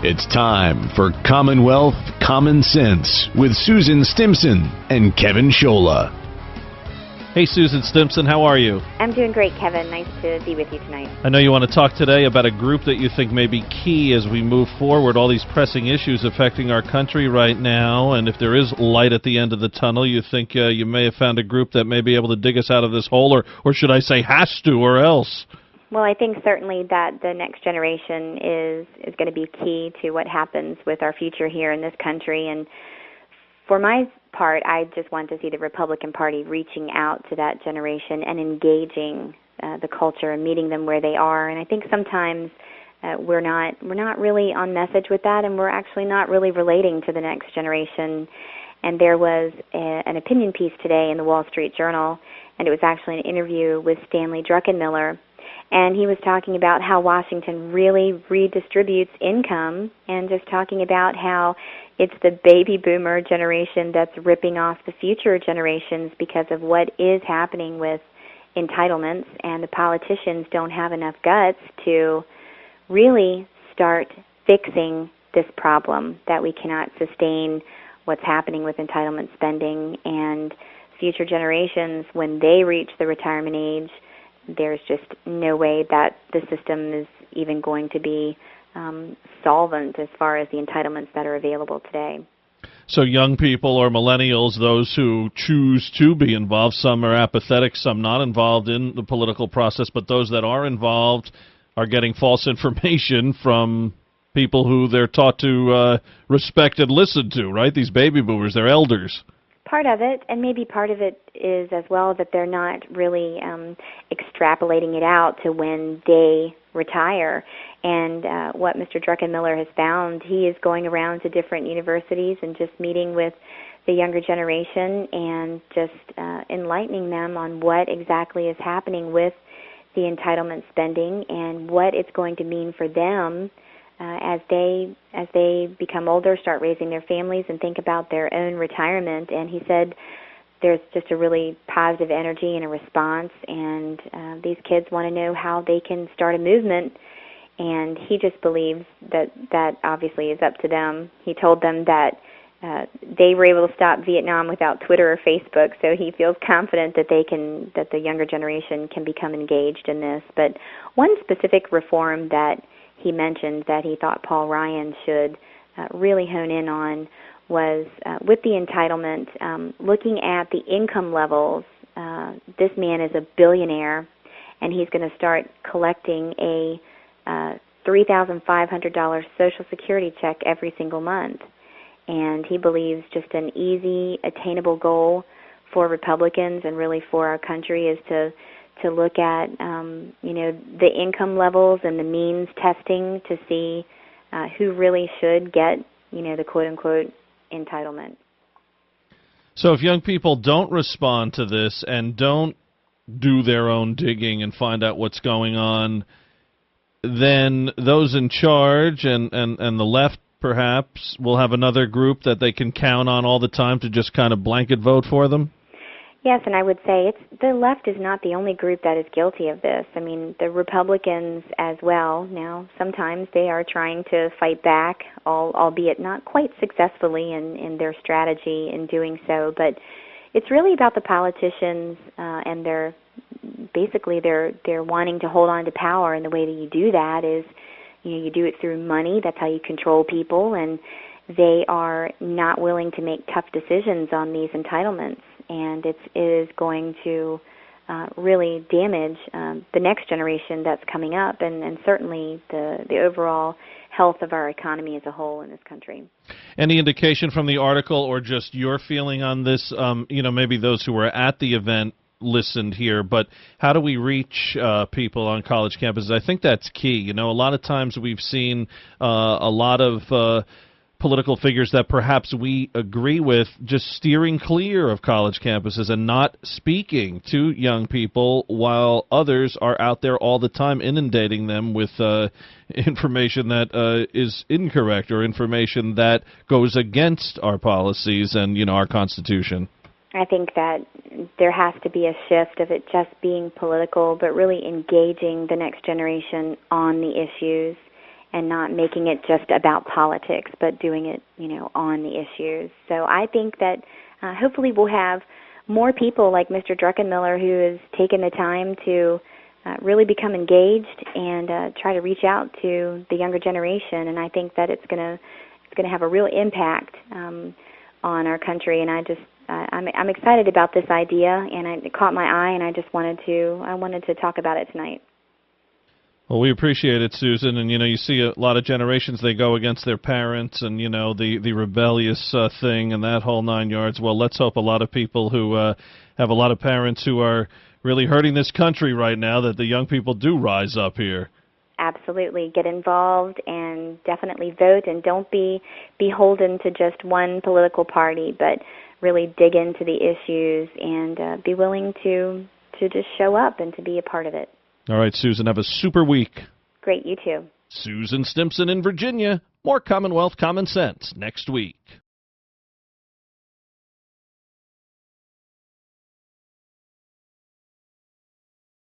It's time for Commonwealth Common Sense with Susan Stimpson and Kevin Scholla. Hey, Susan Stimpson, how are you? I'm doing great, Kevin. Nice to be with you tonight. I know you want to talk today about a group that you think may be key as we move forward, all these pressing issues affecting our country right now, and if there is light at the end of the tunnel, you think you may have found a group that may be able to dig us out of this hole, or should I say has to, or else? Well, I think certainly that the next generation is going to be key to what happens with our future here in this country. And for my part, I just want to see the Republican Party reaching out to that generation and engaging the culture and meeting them where they are. And I think sometimes we're not really on message with that, and we're actually not really relating to the next generation. And there was an opinion piece today in the Wall Street Journal, and it was actually an interview with Stanley Druckenmiller. And he was talking about how Washington really redistributes income and just talking about how it's the baby boomer generation that's ripping off the future generations because of what is happening with entitlements, and the politicians don't have enough guts to really start fixing this problem, that we cannot sustain what's happening with entitlement spending, and future generations, when they reach the retirement age, there's just no way that the system is even going to be solvent as far as the entitlements that are available today. So young people or millennials, those who choose to be involved, some are apathetic, some not involved in the political process, but those that are involved are getting false information from people who they're taught to respect and listen to, right? These baby boomers, they're elders. Part of it, and maybe part of it is as well that they're not really extrapolating it out to when they retire. And what Mr. Druckenmiller has found, he is going around to different universities and just meeting with the younger generation and just enlightening them on what exactly is happening with the entitlement spending and what it's going to mean for them as they become older, start raising their families, and think about their own retirement. And he said there's just a really positive energy and a response, and these kids want to know how they can start a movement, and he just believes that obviously is up to them. He told them that they were able to stop Vietnam without Twitter or Facebook, so he feels confident that that the younger generation can become engaged in this. But one specific reform that he mentioned that he thought Paul Ryan should really hone in on was with the entitlement, looking at the income levels. This man is a billionaire, and he's going to start collecting a $3,500 Social Security check every single month. And he believes just an easy, attainable goal for Republicans and really for our country is to look at, the income levels and the means testing to see who really should get, the quote-unquote entitlement. So if young people don't respond to this and don't do their own digging and find out what's going on, then those in charge and the left perhaps will have another group that they can count on all the time to just kind of blanket vote for them? Yes, and I would say the left is not the only group that is guilty of this. I mean, the Republicans as well. Now, sometimes they are trying to fight back, albeit not quite successfully in their strategy in doing so. But it's really about the politicians and they're wanting to hold on to power, and the way that you do that is, you do it through money. That's how you control people, and they are not willing to make tough decisions on these entitlements. And it is going to really damage the next generation that's coming up, and certainly the overall health of our economy as a whole in this country. Any indication from the article or just your feeling on this? Maybe those who were at the event listened here, but how do we reach people on college campuses? I think that's key. A lot of times we've seen a lot of political figures that perhaps we agree with just steering clear of college campuses and not speaking to young people, while others are out there all the time inundating them with information that is incorrect or information that goes against our policies and our Constitution. I think that there has to be a shift of it just being political, but really engaging the next generation on the issues and not making it just about politics, but doing it, on the issues. So I think that hopefully we'll have more people like Mr. Druckenmiller who has taken the time to really become engaged and try to reach out to the younger generation. And I think that it's going to have a real impact on our country. And I'm excited about this idea, and it caught my eye, and I wanted to talk about it tonight. Well, we appreciate it, Susan. And, you see a lot of generations, they go against their parents and, the rebellious thing and that whole 9 yards. Well, let's hope a lot of people who have a lot of parents who are really hurting this country right now, that the young people do rise up here. Absolutely. Get involved and definitely vote, and don't be beholden to just one political party, but really dig into the issues and be willing to just show up and to be a part of it. All right, Susan, have a super week. Great, you too. Susan Stimpson in Virginia. More Commonwealth Common Sense next week.